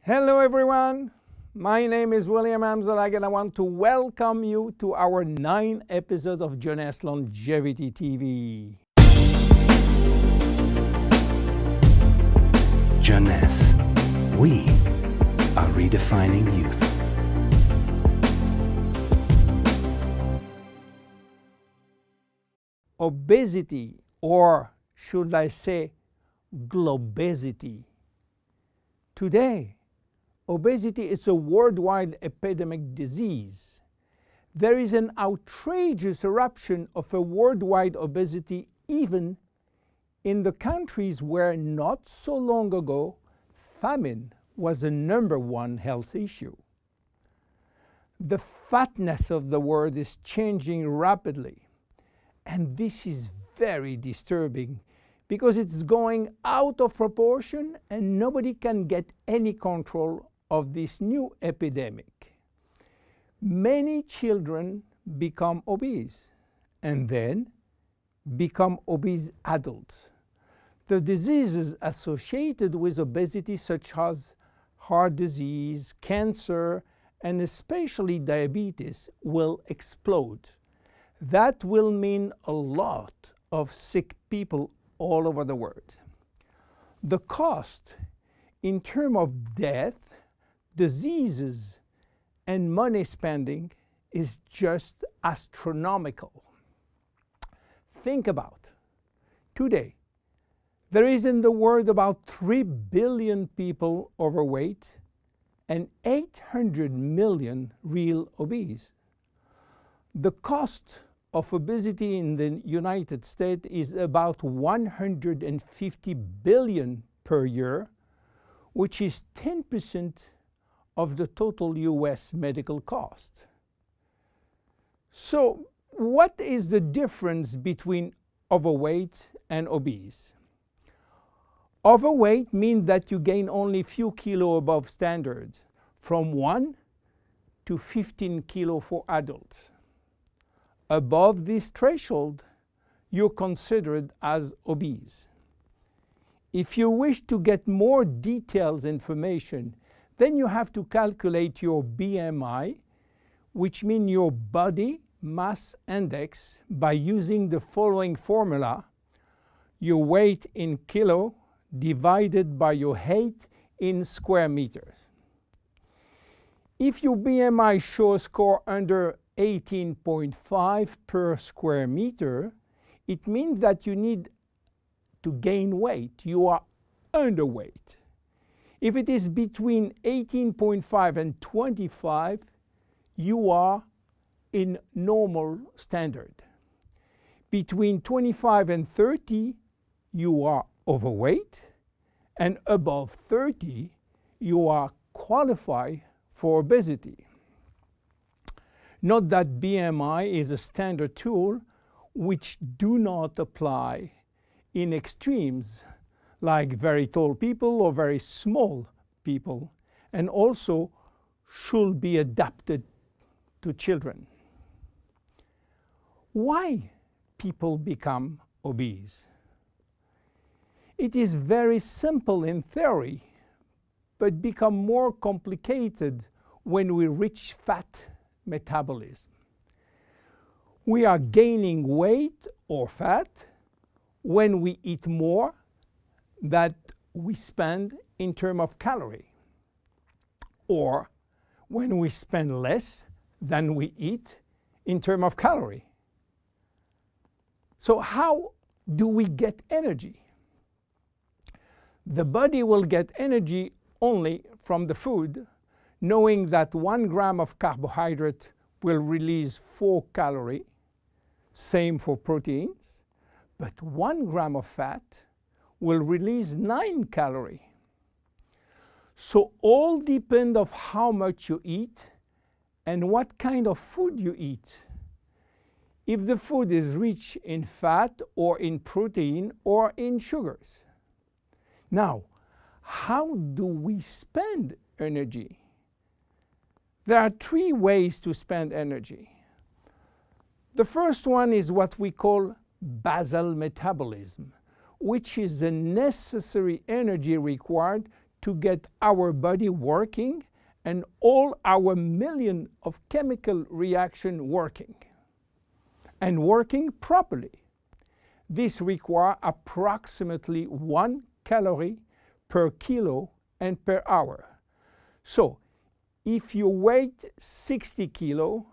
Hello everyone, my name is William Amzallag and I want to welcome you to our 9th episode of Jeunesse Longevity TV. Jeunesse, we are redefining youth. Obesity, or should I say globesity. Today, obesity is a worldwide epidemic disease. There is an outrageous eruption of a worldwide obesity even in the countries where not so long ago famine was the #1 health issue. The fatness of the world is changing rapidly, and this is very disturbing because it's going out of proportion and nobody can get any control of this new epidemic. Many children become obese and then become obese adults. The diseases associated with obesity, such as heart disease, cancer, and especially diabetes, will explode. That will mean a lot of sick people all over the world. The cost in terms of death, diseases, and money spending is just astronomical. Think about today, there is in the world about 3 billion people overweight and 800 million real obese. The cost of obesity in the United States is about 150 billion per year, which is 10% of the total US medical cost. So what is the difference between overweight and obese? Overweight means that you gain only few kilos above standard, from 1 to 15 kilos for adults. Above this threshold, you're considered as obese. If you wish to get more detailed information, then you have to calculate your BMI, which means your body mass index, by using the following formula: your weight in kilo divided by your height in square meters. If your BMI shows score under 18.5 per square meter, it means that you need to gain weight. You are underweight. If it is between 18.5 and 25, you are in normal standard. Between 25 and 30, you are overweight, and above 30, you are qualified for obesity. Note that BMI is a standard tool which do not apply in extremes like very tall people or very small people, and also should be adapted to children. Why people become obese? It is very simple in theory, but become more complicated when we reach fat metabolism. We are gaining weight or fat when we eat more than we spend in terms of calorie, or when we spend less than we eat in terms of calorie. So how do we get energy? The body will get energy only from the food, knowing that 1 gram of carbohydrate will release 4 calories, same for proteins, but 1 gram of fat will release 9 calories. So all depend on how much you eat and what kind of food you eat. If the food is rich in fat or in protein or in sugars. Now, how do we spend energy? There are 3 ways to spend energy. The first one is what we call basal metabolism, which is the necessary energy required to get our body working and all our million of chemical reaction working and working properly. This requires approximately 1 calorie per kilo and per hour. So if you weigh 60 kilo,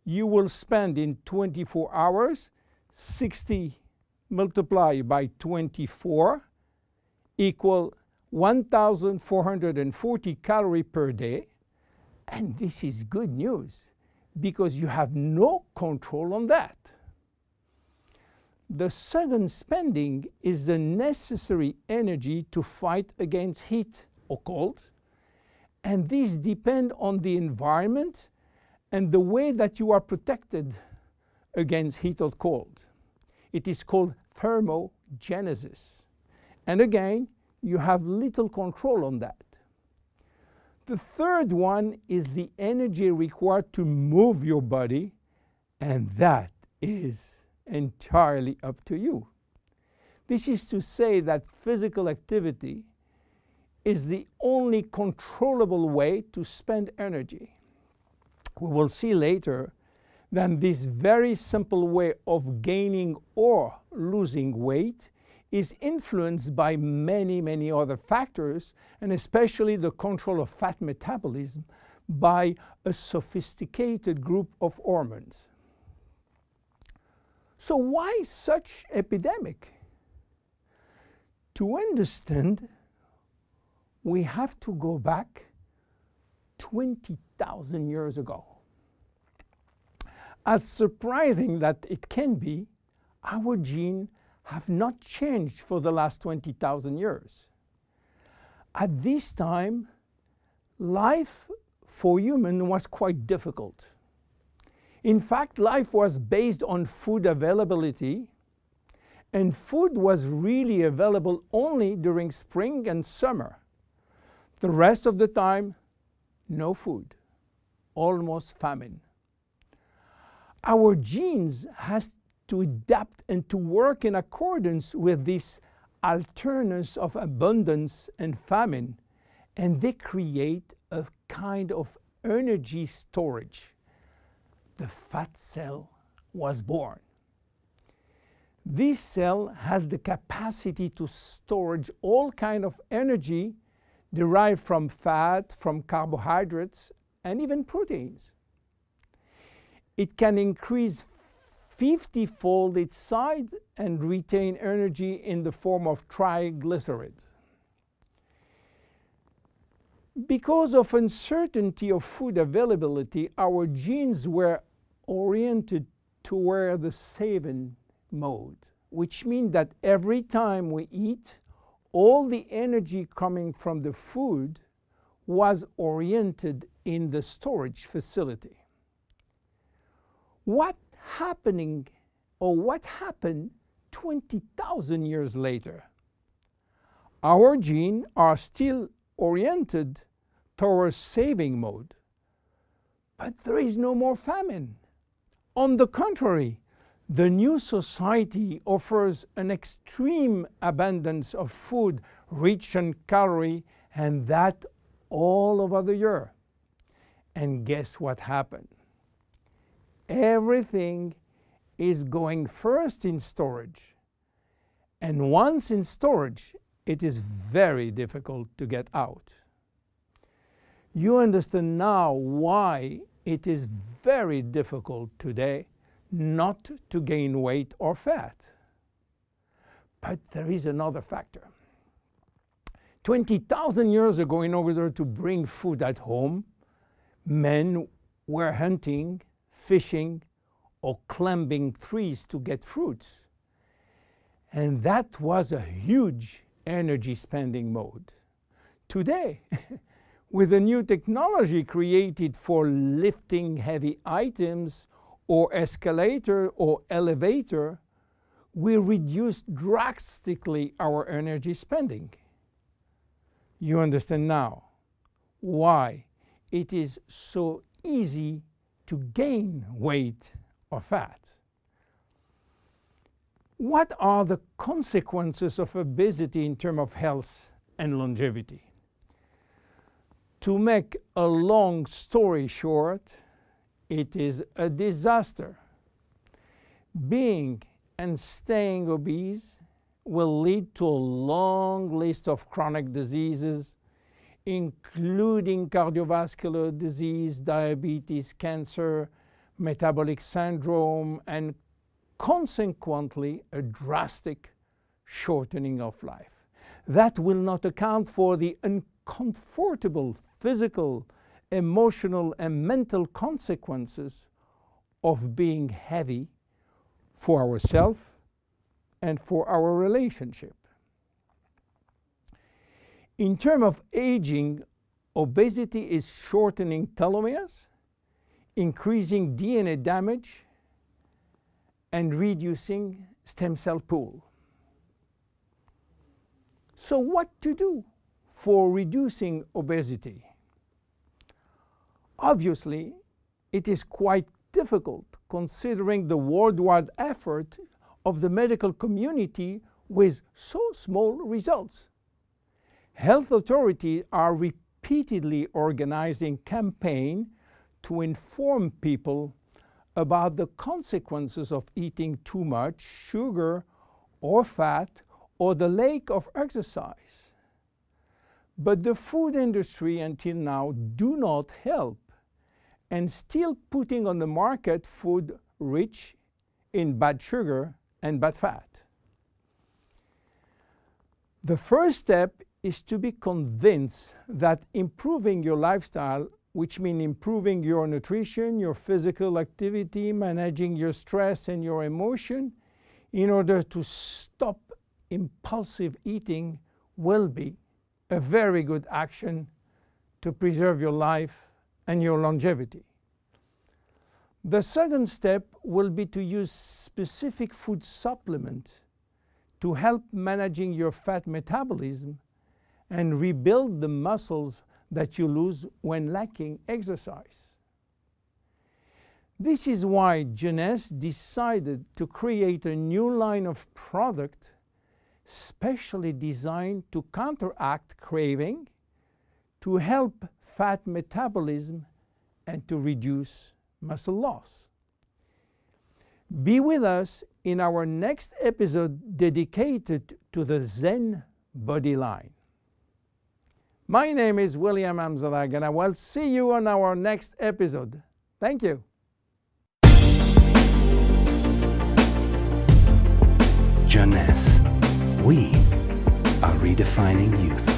you will spend in 24 hours 60 multiplied by 24 equal 1,440 calories per day. And this is good news because you have no control on that. The second spending is the necessary energy to fight against heat or cold. And these depend on the environment and the way that you are protected against heat or cold. It is called thermogenesis. And again, you have little control on that. The third one is the energy required to move your body, and that is entirely up to you. This is to say that physical activity is the only controllable way to spend energy. We will see later that this very simple way of gaining or losing weight is influenced by many, many other factors, and especially the control of fat metabolism by a sophisticated group of hormones. So why such epidemic? To understand, we have to go back 20,000 years ago. As surprising that it can be, our genes have not changed for the last 20,000 years. At this time, life for humans was quite difficult. In fact, life was based on food availability, and food was really available only during spring and summer. The rest of the time, no food, almost famine. Our genes has to adapt and to work in accordance with this alternance of abundance and famine, and they create a kind of energy storage. The fat cell was born. This cell has the capacity to store all kinds of energy derived from fat, from carbohydrates, and even proteins. It can increase 50-fold its size and retain energy in the form of triglycerides. Because of uncertainty of food availability, our genes were oriented toward the saving mode, which means that every time we eat, all the energy coming from the food was oriented in the storage facility. What happened 20,000 years later? Our genes are still oriented towards saving mode, but there is no more famine. On the contrary, the new society offers an extreme abundance of food rich in calories, and that all over the year. And guess what happened? Everything is going first in storage, and once in storage, it is very difficult to get out. You understand now why it is very difficult today not to gain weight or fat. But there is another factor. 20,000 years ago, in order to bring food at home, men were hunting, fishing, or climbing trees to get fruits. And that was a huge energy spending mode. Today, with a new technology created for lifting heavy items or escalator or elevator, we reduce drastically our energy spending. You understand now why it is so easy to gain weight or fat. What are the consequences of obesity in terms of health and longevity? To make a long story short, it is a disaster. Being and staying obese will lead to a long list of chronic diseases, including cardiovascular disease, diabetes, cancer, metabolic syndrome, and consequently a drastic shortening of life. That will not account for the uncomfortable physical, emotional, and mental consequences of being heavy for ourselves and for our relationship. In terms of aging, obesity is shortening telomeres, increasing DNA damage, and reducing stem cell pool. So what to do for reducing obesity? Obviously, it is quite difficult considering the worldwide effort of the medical community with so small results. Health authorities are repeatedly organizing campaigns to inform people about the consequences of eating too much sugar or fat or the lack of exercise. But the food industry until now do not help and still putting on the market food rich in bad sugar and bad fat. The first step is to be convinced that improving your lifestyle, which means improving your nutrition, your physical activity, managing your stress and your emotion, in order to stop impulsive eating, will be a very good action to preserve your life and your longevity. The second step will be to use specific food supplements to help managing your fat metabolism and rebuild the muscles that you lose when lacking exercise. This is why Jeunesse decided to create a new line of product specially designed to counteract craving, to help fat metabolism, and to reduce muscle loss. Be with us in our next episode dedicated to the Zen Body line. My name is William Amzallag, and I will see you on our next episode. Thank you. Jeunesse. We are redefining youth.